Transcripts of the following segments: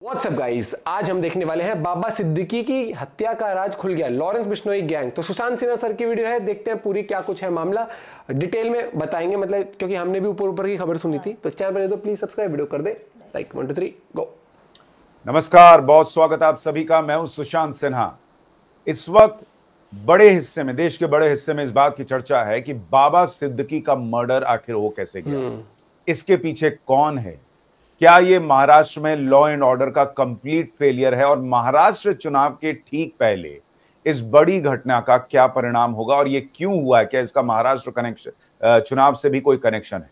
WhatsApp guys, आज हम देखने वाले हैं बाबा सिद्दीकी की हत्या का राज खुल गया, लॉरेंस बिश्नोई गैंग। तो सुशांत सिन्हा सर की वीडियो है, देखते हैं पूरी क्या कुछ है मामला, डिटेल में बताएंगे। मतलब क्योंकि हमने भी ऊपर ऊपर की खबर सुनी थी। तो चैनल बने तो प्लीज सब्सक्राइब, वीडियो कर दे लाइक। 1 2 3 गो। नमस्कार, बहुत स्वागत है आप सभी का। मैं हूं सुशांत सिन्हा। इस वक्त बड़े हिस्से में, देश के बड़े हिस्से में इस बात की चर्चा है कि बाबा सिद्दीकी का मर्डर आखिर हो कैसे गया, इसके पीछे कौन है, क्या ये महाराष्ट्र में लॉ एंड ऑर्डर का कंप्लीट फेलियर है और महाराष्ट्र चुनाव के ठीक पहले इस बड़ी घटना का क्या परिणाम होगा और ये क्यों हुआ है, क्या इसका महाराष्ट्र कनेक्शन चुनाव से भी कोई कनेक्शन है।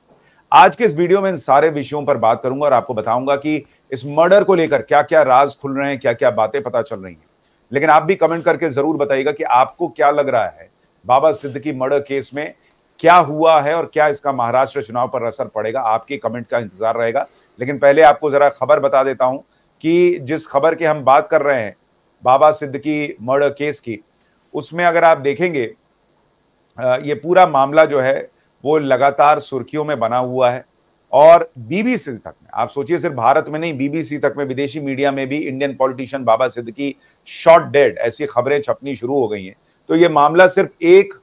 आज के इस वीडियो में इन सारे विषयों पर बात करूंगा और आपको बताऊंगा कि इस मर्डर को लेकर क्या क्या राज खुल रहे हैं, क्या क्या बातें पता चल रही हैं। लेकिन आप भी कमेंट करके जरूर बताइएगा कि आपको क्या लग रहा है, बाबा सिद्दीकी मर्डर केस में क्या हुआ है और क्या इसका महाराष्ट्र चुनाव पर असर पड़ेगा। आपके कमेंट का इंतजार रहेगा। लेकिन पहले आपको जरा खबर बता देता हूं कि जिस खबर की हम बात कर रहे हैं, बाबा सिद्दीकी मर्डर केस की, उसमें अगर आप देखेंगे ये पूरा मामला जो है वो लगातार सुर्खियों में बना हुआ है और बीबीसी तक में, आप सोचिए सिर्फ भारत में नहीं, बीबीसी तक में, विदेशी मीडिया में भी इंडियन पॉलिटिशियन बाबा सिद्दीकी शॉट डेड ऐसी खबरें छपनी शुरू हो गई हैं। तो ये मामला सिर्फ एक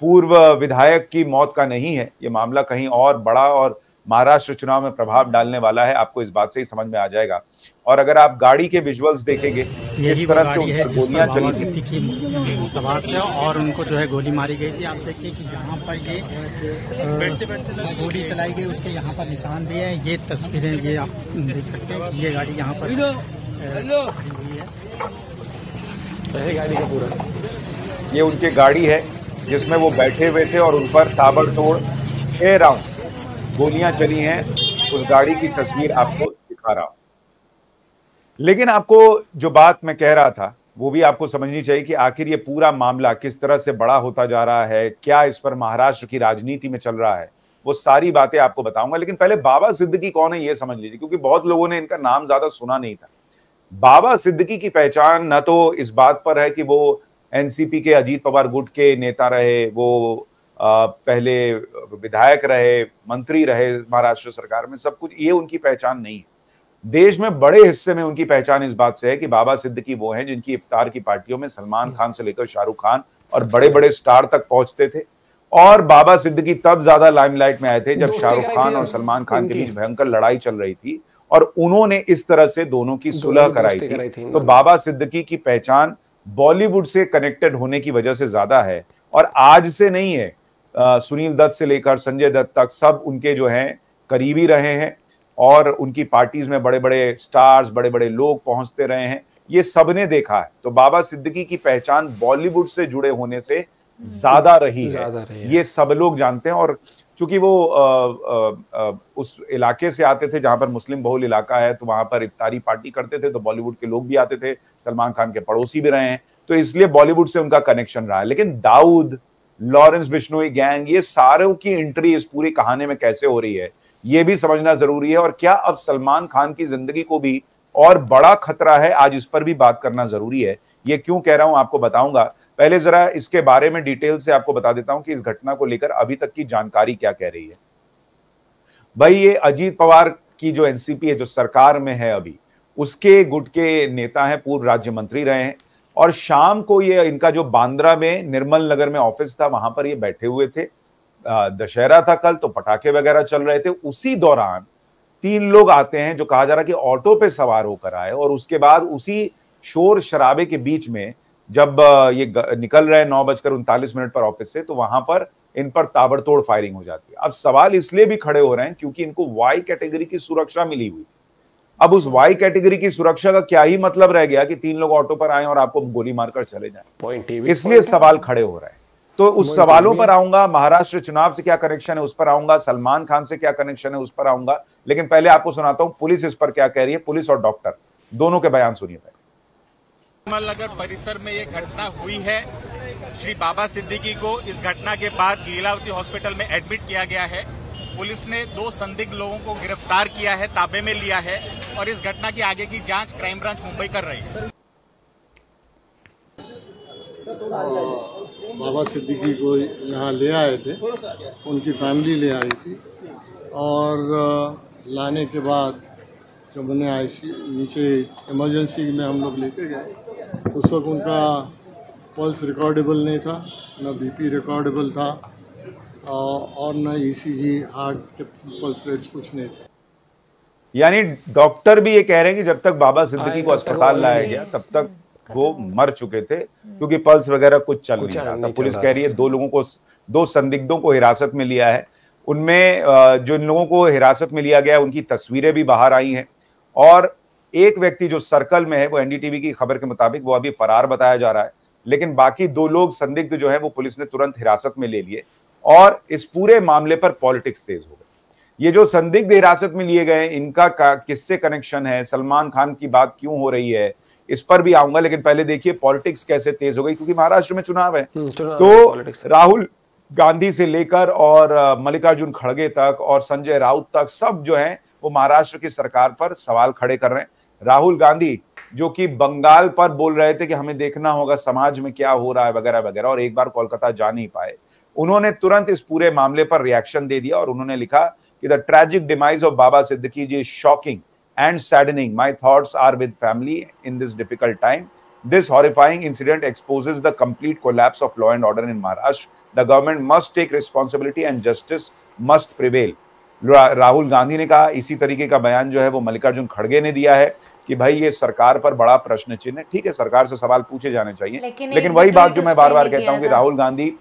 पूर्व विधायक की मौत का नहीं है, ये मामला कहीं और बड़ा और महाराष्ट्र चुनाव में प्रभाव डालने वाला है। आपको इस बात से ही समझ में आ जाएगा। और अगर आप गाड़ी के विजुअल्स देखेंगे, इस तरह से उन पर गोलियां चली थी, सवार थे और उनको जो है गोली मारी गई थी। आप देखिए कि यहाँ पर ये गोली चलाई गई, उसके यहाँ पर निशान भी है। ये तस्वीरें ये आप देख सकते हैं कि ये गाड़ी यहाँ पर खड़ी हुई है। गाड़ी का पूरा ये उनकी गाड़ी है जिसमें वो बैठे हुए थे और उन पर ताबड़तोड़ 6 राउंड गोलियां चली हैं। उस गाड़ी की तस्वीर आपको दिखा रहा हूं। लेकिन आपको जो बात मैं कह रहा था वो भी आपको समझनी चाहिए कि आखिर ये पूरा मामला किस तरह से बड़ा होता जा रहा है, क्या इस पर महाराष्ट्र की राजनीति में चल रहा है, वो सारी बातें आपको बताऊंगा। लेकिन पहले बाबा सिद्दीकी कौन है ये समझ लीजिए, क्योंकि बहुत लोगों ने इनका नाम ज्यादा सुना नहीं था। बाबा सिद्दीकी की पहचान न तो इस बात पर है कि वो एनसीपी के अजीत पवार गुट के नेता रहे, वो पहले विधायक रहे, मंत्री रहे महाराष्ट्र सरकार में, सब कुछ ये उनकी पहचान नहीं है। देश में बड़े हिस्से में उनकी पहचान इस बात से है कि बाबा सिद्दीकी वो हैं जिनकी इफ्तार की पार्टियों में सलमान खान से लेकर शाहरुख खान और बड़े बड़े स्टार तक पहुंचते थे। और बाबा सिद्दीकी तब ज्यादा लाइमलाइट में आए थे जब शाहरुख खान और सलमान खान के बीच भयंकर लड़ाई चल रही थी और उन्होंने इस तरह से दोनों की सुलह कराई थी। तो बाबा सिद्दीकी की पहचान बॉलीवुड से कनेक्टेड होने की वजह से ज्यादा है और आज से नहीं है। सुनील दत्त से लेकर संजय दत्त तक सब उनके जो हैं करीबी रहे हैं और उनकी पार्टीज में बड़े बड़े स्टार्स, बड़े बड़े लोग पहुंचते रहे हैं, ये सबने देखा है। तो बाबा सिद्दीकी की पहचान बॉलीवुड से जुड़े होने से ज्यादा रही है, ये सब लोग जानते हैं। और चूंकि वो उस इलाके से आते थे जहां पर मुस्लिम बहुल इलाका है, तो वहां पर इफ्तारी पार्टी करते थे, तो बॉलीवुड के लोग भी आते थे, सलमान खान के पड़ोसी भी रहे हैं, तो इसलिए बॉलीवुड से उनका कनेक्शन रहा है। लेकिन दाऊद, लॉरेंस बिश्नोई गैंग, ये सारों की एंट्री इस पूरी कहानी में कैसे हो रही है ये भी समझना जरूरी है। और क्या अब सलमान खान की जिंदगी को भी और बड़ा खतरा है, आज इस पर भी बात करना जरूरी है। ये क्यों कह रहा हूं आपको बताऊंगा। पहले जरा इसके बारे में डिटेल से आपको बता देता हूं कि इस घटना को लेकर अभी तक की जानकारी क्या कह रही है। भाई, ये अजीत पवार की जो एनसीपी है, जो सरकार में है अभी, उसके गुट के नेता हैं, पूर्व राज्य मंत्री रहे हैं। और शाम को ये इनका जो बांद्रा में निर्मल नगर में ऑफिस था, वहां पर ये बैठे हुए थे। दशहरा था कल, तो पटाखे वगैरह चल रहे थे। उसी दौरान 3 लोग आते हैं जो कहा जा रहा है कि ऑटो पे सवार होकर आए, और उसके बाद उसी शोर शराबे के बीच में जब ये निकल रहे हैं 9:39 पर ऑफिस से, तो वहां पर इन पर ताबड़तोड़ फायरिंग हो जाती है। अब सवाल इसलिए भी खड़े हो रहे हैं क्योंकि इनको वाई कैटेगरी की सुरक्षा मिली हुई। अब उस वाई कैटेगरी की सुरक्षा का क्या ही मतलब रह गया कि 3 लोग ऑटो पर आए और आपको गोली मारकर चले जाएं। इसलिए सवाल खड़े हो रहे हैं। तो उस सवालों पर आऊंगा, महाराष्ट्र चुनाव से क्या कनेक्शन है उस पर आऊंगा, सलमान खान से क्या कनेक्शन है उस पर आऊंगा। लेकिन पहले आपको सुनाता हूं पुलिस इस पर क्या कह रही है। पुलिस और डॉक्टर दोनों के बयान सुनिए। निर्मल नगर परिसर में ये घटना हुई है। श्री बाबा सिद्दीकी को इस घटना के बाद लीलावती हॉस्पिटल में एडमिट किया गया है। पुलिस ने 2 संदिग्ध लोगों को गिरफ्तार किया है, ताबे में लिया है और इस घटना की आगे की जांच क्राइम ब्रांच मुंबई कर रही है। बाबा सिद्दीकी को यहाँ ले आए थे, उनकी फैमिली ले आई थी और लाने के बाद जब उन्हें आईसी नीचे इमरजेंसी में हम लोग लेके गए, उस वक्त उनका पल्स रिकॉर्डेबल नहीं था, न बीपी रिकॉर्डेबल था और न ईसीजी हार्ट के पल्स रेट्स कुछ नहीं थे। यानी डॉक्टर भी ये कह रहे हैं कि जब तक बाबा सिद्दीकी को अस्पताल लाया गया तब तक वो मर चुके थे, क्योंकि पल्स वगैरह कुछ चल नहीं रहा था। पुलिस कह रही है दो संदिग्धों को हिरासत में लिया है। उनमें जो इन लोगों को हिरासत में लिया गया उनकी तस्वीरें भी बाहर आई हैं, और एक व्यक्ति जो सर्कल में है वो एनडीटीवी की खबर के मुताबिक वो अभी फरार बताया जा रहा है, लेकिन बाकी 2 लोग संदिग्ध जो है वो पुलिस ने तुरंत हिरासत में ले लिए और इस पूरे मामले पर पॉलिटिक्स तेज हो गई। ये जो संदिग्ध हिरासत में लिए गए इनका किससे कनेक्शन है, सलमान खान की बात क्यों हो रही है, इस पर भी आऊंगा, लेकिन पहले देखिए पॉलिटिक्स कैसे तेज हो गई, क्योंकि महाराष्ट्र में चुनाव है। तो राहुल गांधी से लेकर और मल्लिकार्जुन खड़गे तक और संजय राउत तक सब जो है वो महाराष्ट्र की सरकार पर सवाल खड़े कर रहे हैं। राहुल गांधी जो कि बंगाल पर बोल रहे थे कि हमें देखना होगा समाज में क्या हो रहा है वगैरह वगैरह, और एक बार कोलकाता जा नहीं पाए, उन्होंने तुरंत इस पूरे मामले पर रिएक्शन दे दिया और उन्होंने लिखा कि the tragic demise of Baba Siddique ji is shocking and saddening. My thoughts are with family in this difficult time. This horrifying incident exposes the complete collapse of law and order in Maharashtra. The government must take responsibility and justice must prevail. Rahul Gandhi ने कहा, इसी तरीके का बयान जो है वो मल्लिकार्जुन खड़गे ने दिया है कि भाई ये सरकार पर बड़ा प्रश्न चिन्ह है। ठीक है, सरकार से सवाल पूछे जाने चाहिए, लेकिन वही बात जो मैं बार बार कहता हूं कि राहुल गांधी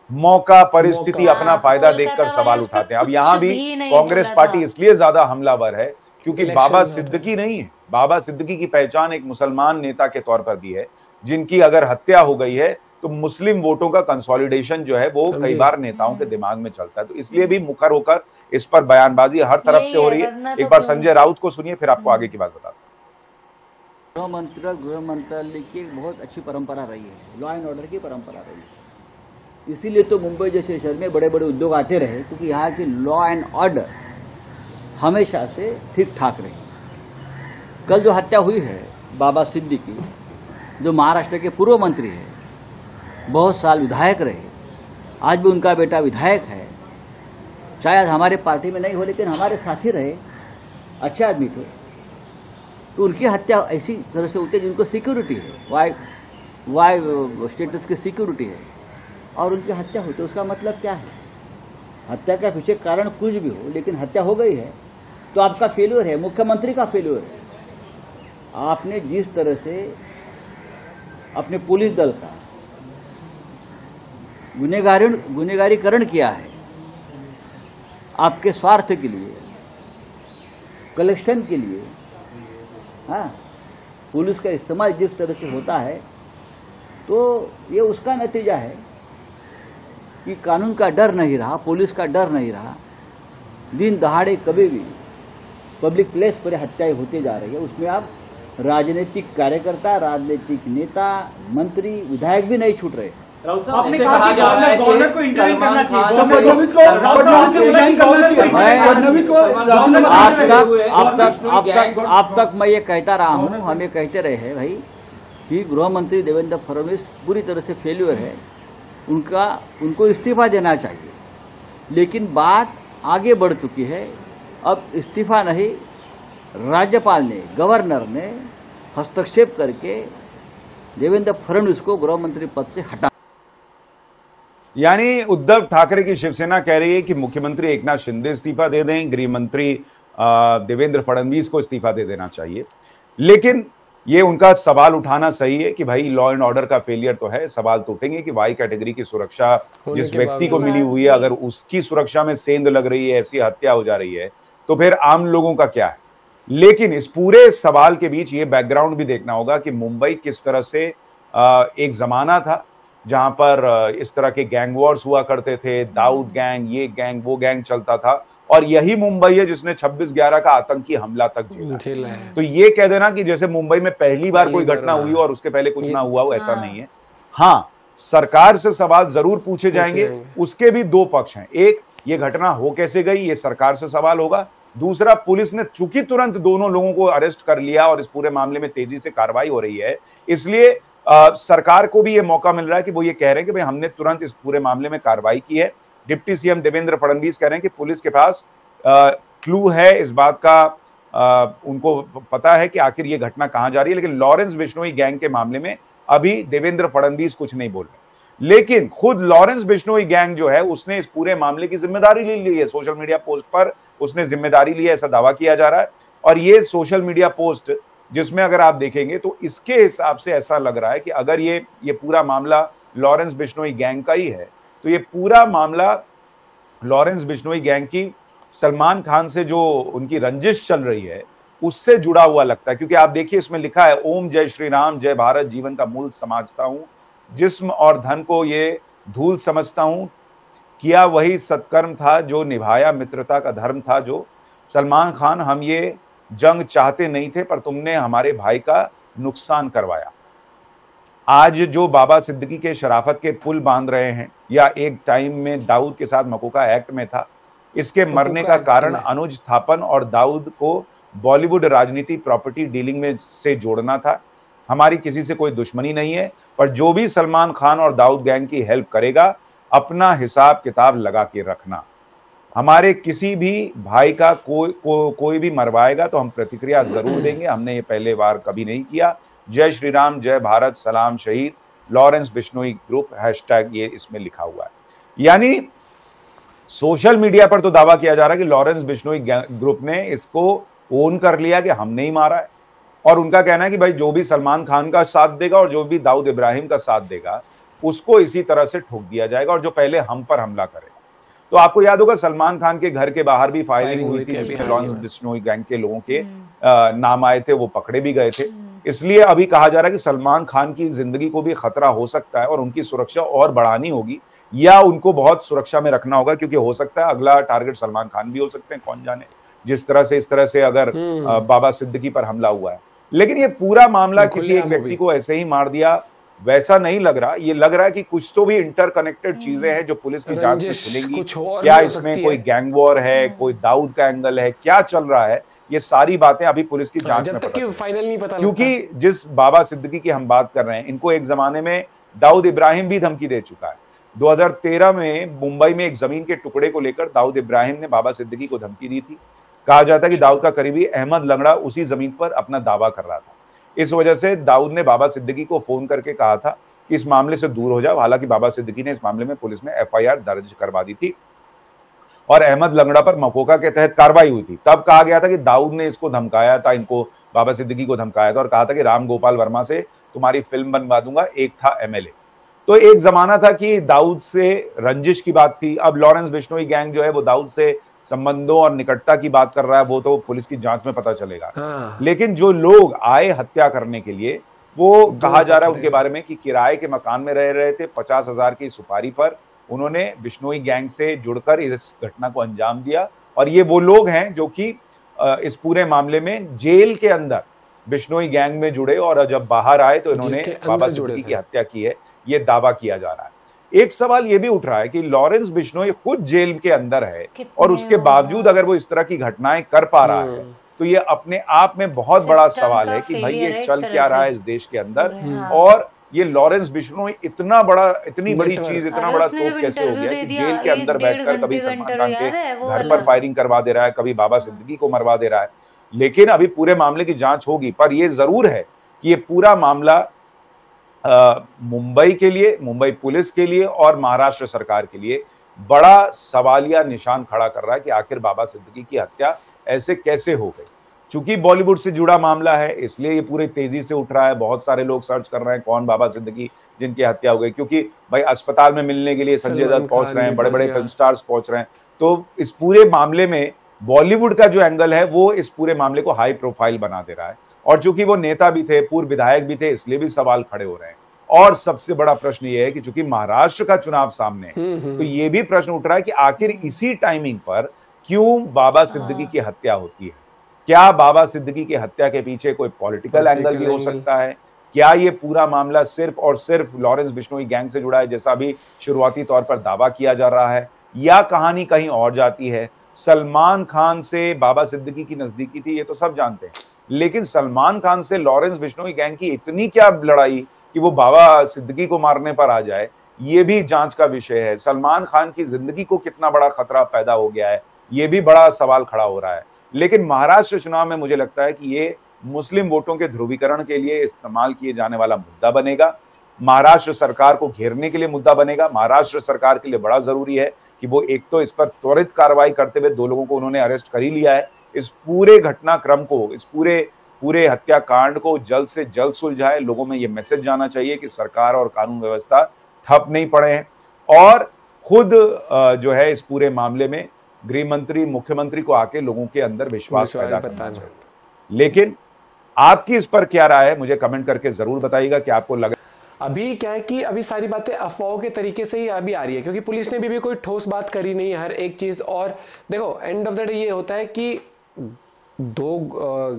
मौका परिस्थिति अपना फायदा देखकर सवाल उठाते हैं। अब यहाँ भी कांग्रेस पार्टी इसलिए ज्यादा हमलावर है क्योंकि बाबा सिद्दीकी नहीं है। बाबा सिद्दीकी की पहचान एक मुसलमान नेता के तौर पर भी है, जिनकी अगर हत्या हो गई है तो मुस्लिम वोटों का कंसोलिडेशन जो है वो कई बार नेताओं के दिमाग में चलता है। तो इसलिए भी मुखर होकर इस पर बयानबाजी हर तरफ से हो रही है। एक बार संजय राउत को सुनिए, फिर आपको आगे की बात बताता हूं। गृह मंत्रालय की एक बहुत अच्छी परंपरा रही है, लॉ एंड ऑर्डर की परंपरा रही है। इसीलिए तो मुंबई जैसे शहर में बड़े बड़े उद्योग आते रहे, क्योंकि यहाँ की लॉ एंड ऑर्डर हमेशा से ठीक ठाक रही। कल जो हत्या हुई है बाबा सिद्दीकी, जो महाराष्ट्र के पूर्व मंत्री है, बहुत साल विधायक रहे, आज भी उनका बेटा विधायक है, शायद हमारे पार्टी में नहीं हो लेकिन हमारे साथी रहे, अच्छे आदमी थे, तो उनकी हत्या ऐसी तरह से होती है जिनको सिक्योरिटी है, वाई स्टेटस की सिक्योरिटी है, और उनकी हत्या होती है। उसका मतलब क्या है? हत्या के पीछे कारण कुछ भी हो, लेकिन हत्या हो गई है तो आपका फेल्यूर है, मुख्यमंत्री का फेल्यूर है। आपने जिस तरह से अपने पुलिस दल का गुनहगारीकरण किया है आपके स्वार्थ के लिए, कलेक्शन के लिए, हाँ, पुलिस का इस्तेमाल जिस तरह से होता है, तो ये उसका नतीजा है कि कानून का डर नहीं रहा, पुलिस का डर नहीं रहा। दिन दहाड़े कभी भी पब्लिक प्लेस पर हत्याएं होती जा रही है। उसमें आप राजनीतिक कार्यकर्ता, राजनीतिक नेता, मंत्री, विधायक भी नहीं छूट रहे। आपने कहा कि गवर्नर को इंटरव्यू करना चाहिए, अब तक मैं ये कहता रहा हूँ, हम ये कहते रहे हैं भाई कि गृह मंत्री देवेंद्र फडणवीस पूरी तरह से फेल्यूर है, उनको इस्तीफा देना चाहिए। लेकिन बात आगे बढ़ चुकी है, अब इस्तीफा नहीं, राज्यपाल ने, गवर्नर ने हस्तक्षेप करके देवेंद्र फडणवीस को गृह मंत्री पद से हटा। यानी उद्धव ठाकरे की शिवसेना कह रही है कि मुख्यमंत्री एकनाथ शिंदे इस्तीफा दे दें, गृह मंत्री देवेंद्र फडणवीस को इस्तीफा दे देना चाहिए। लेकिन ये उनका सवाल उठाना सही है कि भाई लॉ एंड ऑर्डर का फेलियर तो है, सवाल तो उठेंगे कि वाई कैटेगरी की सुरक्षा जिस व्यक्ति को मिली हुई है, अगर उसकी सुरक्षा में सेंध लग रही है, ऐसी हत्या हो जा रही है, तो फिर आम लोगों का क्या है। लेकिन इस पूरे सवाल के बीच ये बैकग्राउंड भी देखना होगा कि मुंबई किस तरह से एक जमाना था जहां पर इस तरह के गैंग वॉर्स हुआ करते थे, दाऊद गैंग, ये गैंग, वो गैंग चलता था, और यही मुंबई है जिसने 26/11 का आतंकी हमला तक झेला है। तो ये कह देना कि जैसे मुंबई में पहली बार कोई घटना हुई और उसके पहले कुछ ना हुआ, वो ऐसा नहीं है। हाँ, सरकार से सवाल जरूर पूछे जाएंगे, उसके भी 2 पक्ष हैं। एक, ये घटना हो कैसे गई, ये सरकार से सवाल होगा। दूसरा, पुलिस ने चूंकि तुरंत दोनों लोगों को अरेस्ट कर लिया और इस पूरे मामले में तेजी से कार्रवाई हो रही है, इसलिए सरकार को भी ये मौका मिल रहा है कि वो ये कह रहे हैं कि भाई हमने तुरंत इस पूरे मामले में कार्रवाई की है। डिप्टी सीएम देवेंद्र फडणवीस कह रहे हैं कि पुलिस के पास क्लू है इस बात का उनको पता है कि आखिर ये घटना कहां जा रही है। लेकिन लॉरेंस बिश्नोई गैंग के मामले में अभी देवेंद्र फडणवीस कुछ नहीं बोल रहे, लेकिन खुद लॉरेंस बिश्नोई गैंग जो है उसने इस पूरे मामले की जिम्मेदारी ले ली है। सोशल मीडिया पोस्ट पर उसने जिम्मेदारी ली है, ऐसा दावा किया जा रहा है। और ये सोशल मीडिया पोस्ट जिसमें अगर आप देखेंगे तो इसके हिसाब से ऐसा लग रहा है कि अगर ये पूरा मामला लॉरेंस बिश्नोई गैंग का ही है तो ये पूरा मामला लॉरेंस बिश्नोई गैंग की सलमान खान से जो उनकी रंजिश चल रही है उससे जुड़ा हुआ लगता है। क्योंकि आप देखिए इसमें लिखा है, ओम जय श्री राम जय भारत जीवन का मूल समझता हूं, जिस्म और धन को ये धूल समझता हूं, किया वही सत्कर्म था जो निभाया मित्रता का धर्म था जो। सलमान खान हम ये जंग चाहते नहीं थे पर तुमने हमारे भाई का नुकसान करवाया। आज जो बाबा सिद्दीकी के शराफत के पुल बांध रहे हैं या एक टाइम में दाऊद के साथ मकोका एक्ट में था, इसके मरने का कारण अनुज थापन और दाऊद को बॉलीवुड राजनीति प्रॉपर्टी डीलिंग में से जोड़ना था। हमारी किसी से कोई दुश्मनी नहीं है, पर जो भी सलमान खान और दाऊद गैंग की हेल्प करेगा अपना हिसाब किताब लगा के रखना। हमारे किसी भी भाई का कोई भी मरवाएगा तो हम प्रतिक्रिया जरूर देंगे, हमने ये पहले बार कभी नहीं किया। जय श्री राम जय भारत सलाम शहीद लॉरेंस बिश्नोई ग्रुप हैशटैग ये इसमें लिखा हुआ है। यानी सोशल मीडिया पर तो दावा किया जा रहा है कि लॉरेंस बिश्नोई ग्रुप ने इसको ओन कर लिया कि हमने ही मारा है, और उनका कहना है कि भाई जो भी सलमान खान का साथ देगा और जो भी दाऊद इब्राहिम का साथ देगा उसको इसी तरह से ठोक दिया जाएगा, और जो पहले हम पर हमला करेगा। तो आपको याद होगा सलमान खान के घर के बाहर भी फायरिंग हुई थी जिसमें लॉरेंस बिश्नोई गैंग के लोगों के नाम आए थे, वो पकड़े भी गए थे। इसलिए अभी कहा जा रहा है कि सलमान खान की जिंदगी को भी खतरा हो सकता है और उनकी सुरक्षा और बढ़ानी होगी या उनको बहुत सुरक्षा में रखना होगा, क्योंकि हो सकता है अगला टारगेट सलमान खान भी हो सकते हैं, कौन जाने, जिस तरह से इस तरह से अगर बाबा सिद्दीकी पर हमला हुआ है। लेकिन ये पूरा मामला किसी एक व्यक्ति को ऐसे ही मार दिया वैसा नहीं लग रहा। ये लग रहा है कि कुछ तो भी इंटरकनेक्टेड चीजें हैं जो पुलिस की जांच में खुलेंगी। क्या इसमें कोई गैंग वॉर है, कोई दाऊद का एंगल है, क्या चल रहा है, ये सारी बातें अभी पुलिस की जांच में पता फाइनल नहीं पता। क्योंकि जिस बाबा सिद्दीकी की हम बात कर रहे हैं, इनको एक जमाने में दाऊद इब्राहिम भी धमकी दे चुका है। 2013 में मुंबई में एक जमीन के टुकड़े को लेकर दाऊद इब्राहिम ने बाबा सिद्दीकी को धमकी दी थी। कहा जाता है कि दाऊद का करीबी अहमद लंगड़ा उसी जमीन पर अपना दावा कर रहा था। इस वजह से दाऊद ने बाबा सिद्दीकी को फोन करके कहा था कि इस मामले से दूर हो जाओ। हालांकि बाबा सिद्दीकी ने इस मामले में पुलिस में FIR दर्ज करवा दी थी और अहमद लंगड़ा पर मकोका के तहत कार्रवाई हुई थी। तब कहा गया था कि दाऊद ने इसको धमकाया था, इनको बाबा सिद्दीकी को धमकाया था और कहा था कि राम गोपाल वर्मा से तुम्हारी फिल्म बनवा दूंगा। एक था MLA। तो एक जमाना था कि दाऊद से रंजिश की बात थी। अब लॉरेंस बिश्नोई गैंग जो है वो दाऊद से संबंधों और निकटता की बात कर रहा है, वो तो पुलिस की जांच में पता चलेगा। लेकिन जो लोग आए हत्या करने के लिए, वो कहा जा रहा है उनके बारे में कि किराए के मकान में रह रहे थे, 50,000 की सुपारी पर उन्होंने बिश्नोई गैंग से जुड़कर इस घटना को अंजाम दिया। और ये वो लोग हैं जो कि इस पूरे मामले में जेल के अंदर बिश्नोई गैंग में जुड़े और जब बाहर आए तो इन्होंने बाबा सिद्दीकी की हत्या की है, ये दावा किया जा रहा है। एक सवाल ये भी उठ रहा है कि लॉरेंस बिश्नोई खुद जेल के अंदर है और उसके बावजूद अगर वो इस तरह की घटनाएं कर पा रहा है तो ये अपने आप में बहुत बड़ा सवाल है कि भाई ये चल क्या रहा है इस देश के अंदर। और ये लॉरेंस बिश्नोई इतनी बड़ी चीज, इतना बड़ा तोप कैसे हो गया कि जेल के अंदर बैठकर कभी सलमान खान के घर पर फायरिंग करवा दे रहा है, कभी बाबा सिद्दीकी को मरवा दे रहा है। लेकिन अभी पूरे मामले की जांच होगी, पर यह जरूर है कि ये पूरा मामला मुंबई के लिए, मुंबई पुलिस के लिए और महाराष्ट्र सरकार के लिए बड़ा सवालिया निशान खड़ा कर रहा है कि आखिर बाबा सिद्दीकी की हत्या ऐसे कैसे हो गई। चूंकि बॉलीवुड से जुड़ा मामला है इसलिए ये पूरी तेजी से उठ रहा है। बहुत सारे लोग सर्च कर रहे हैं कौन बाबा सिद्दीकी जिनकी हत्या हो गई, क्योंकि भाई अस्पताल में मिलने के लिए संजय दत्त पहुंच रहे हैं, बड़े बड़े फिल्म स्टार्स पहुंच रहे हैं। तो इस पूरे मामले में बॉलीवुड का जो एंगल है वो इस पूरे मामले को हाई प्रोफाइल बना दे रहा है। और चूंकि वो नेता भी थे, पूर्व विधायक भी थे, इसलिए भी सवाल खड़े हो रहे हैं। और सबसे बड़ा प्रश्न ये है कि चूंकि महाराष्ट्र का चुनाव सामने है तो ये भी प्रश्न उठ रहा है कि आखिर इसी टाइमिंग पर क्यों बाबा सिद्दीकी की हत्या होती है। क्या बाबा सिद्दीकी की हत्या के पीछे कोई पॉलिटिकल एंगल भी हो सकता है? क्या ये पूरा मामला सिर्फ और सिर्फ लॉरेंस बिश्नोई गैंग से जुड़ा है जैसा अभी शुरुआती तौर पर दावा किया जा रहा है, या कहानी कहीं और जाती है? सलमान खान से बाबा सिद्दीकी की नजदीकी थी ये तो सब जानते हैं, लेकिन सलमान खान से लॉरेंस बिश्नोई गैंग की इतनी क्या लड़ाई कि वो बाबा सिद्दीकी को मारने पर आ जाए, ये भी जांच का विषय है। सलमान खान की जिंदगी को कितना बड़ा खतरा पैदा हो गया है, ये भी बड़ा सवाल खड़ा हो रहा है। लेकिन महाराष्ट्र चुनाव में मुझे लगता है कि ये मुस्लिम वोटों के ध्रुवीकरण के लिए इस्तेमाल किए जाने वाला मुद्दा बनेगा, महाराष्ट्र सरकार को घेरने के लिए मुद्दा बनेगा। महाराष्ट्र सरकार के लिए बड़ा जरूरी है कि वो एक तो इस पर त्वरित कार्रवाई करते हुए 2 लोगों को उन्होंने अरेस्ट कर ही लिया है, इस पूरे घटनाक्रम को, इस पूरे हत्याकांड को जल्द से जल्द सुलझाए। लोगों में ये मैसेज जाना चाहिए कि सरकार और कानून व्यवस्था ठप नहीं पड़े हैं, और खुद जो है इस पूरे मामले में गृह मंत्री, मुख्यमंत्री को आके लोगों के अंदर विश्वास पैदा करना चाहिए। लेकिन आपकी इस पर क्या राय है, मुझे कमेंट करके जरूर बताइएगा कि आपको लगा। अभी क्या है कि अभी सारी बातें अफवाहों के तरीके से ही अभी आ रही है, क्योंकि पुलिस ने भी कोई ठोस बात करी नहीं है हर एक चीज। और देखो एंड ऑफ द डे ये होता है कि 2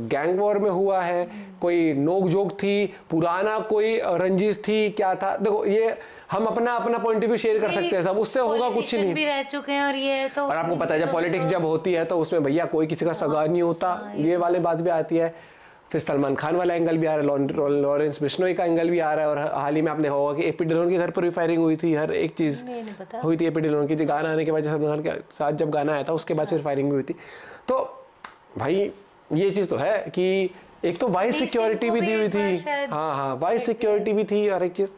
गैंग वॉर में हुआ है, कोई नोक-झोंक थी, पुराना कोई रंजिश थी, क्या था, देखो ये हम अपना पॉइंट ऑफ व्यू शेयर कर सकते हैं सब, उससे होगा कुछ नहीं। भी रह चुके हैं और ये तो, और आपको पता है जब पॉलिटिक्स जब होती है तो उसमें भैया कोई किसी का सगा नहीं होता, ये वाले बात भी आती है। फिर सलमान खान वाला एंगल भी आ रहा है, लॉरेंस बिश्नोई का एंगल भी आ रहा है, और हाल ही में आपने देखा होगा कि एपी डिलोन के घर पर भी फायरिंग हुई थी, हर एक चीज हुई थी एपी डिलोन की। गाना आने के बाद सलमान खान के साथ जब गाना आया था उसके बाद फिर फायरिंग भी हुई थी। तो भाई ये चीज तो है कि एक तो वाइस सिक्योरिटी भी दी हुई थी, हाँ वाइस सिक्योरिटी भी थी, हर एक चीज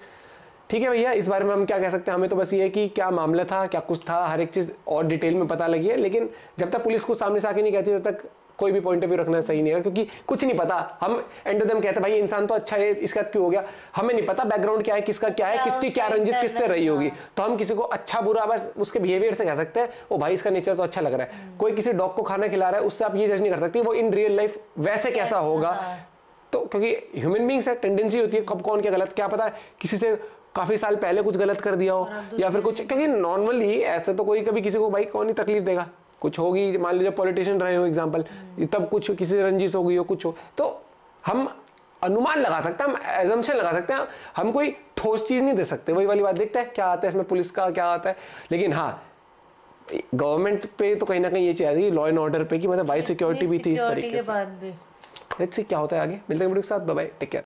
ठीक है भैया। इस बारे में हम क्या कह सकते हैं, हमें तो बस ये है कि क्या मामला था, क्या कुछ था, हर एक चीज और डिटेल में पता लगी है। लेकिन जब तक पुलिस को सामने से आके नहीं कहती तब तक कोई भी पॉइंट ऑफ व्यू रखना सही नहीं है, क्योंकि कुछ नहीं पता। हम एंड ऑफ देम कहते हैं भाई इंसान तो अच्छा है, इसका क्यों हो गया, हमें नहीं पता बैकग्राउंड क्या है, किसका क्या है, किसकी क्या रंजिश किससे रही होगी। तो हम किसी को अच्छा बुरा बस उसके बिहेवियर से कह सकते हैं, ओ भाई इसका नेचर तो अच्छा लग रहा है। कोई किसी डॉग को खाना खिला रहा है, उससे आप ये जज नहीं कर सकते वो इन रियल लाइफ वैसे कैसा होगा। तो क्योंकि ह्यूमन बीइंग्स है, टेंडेंसी होती है कब कौन क्या गलत, क्या पता किसी से काफी साल पहले कुछ गलत कर दिया हो या फिर कुछ, क्योंकि नॉर्मली ऐसे तो कोई कभी किसी को भाई कौन ही तकलीफ देगा, कुछ होगी, मान लीजिए पॉलिटिशियन रहे हो एग्जांपल, तब कुछ किसी रंजिश हो गई हो, कुछ हो, तो हम अनुमान लगा सकते हैं, हम एजम्पशन लगा सकते हैं, हम कोई ठोस चीज नहीं दे सकते। वही वाली बात, देखते हैं क्या आता है इसमें, पुलिस का क्या आता है। लेकिन हाँ गवर्नमेंट पे तो कहीं ना कहीं ये चीज आती है, लॉ एंड ऑर्डर पे, कि मतलब वाइस सिक्योरिटी भी थी इस तरीके से। लेट्स सी क्या होता है आगे। मिलते हैं वीडियो के साथ, बाय बाय, टेक केयर।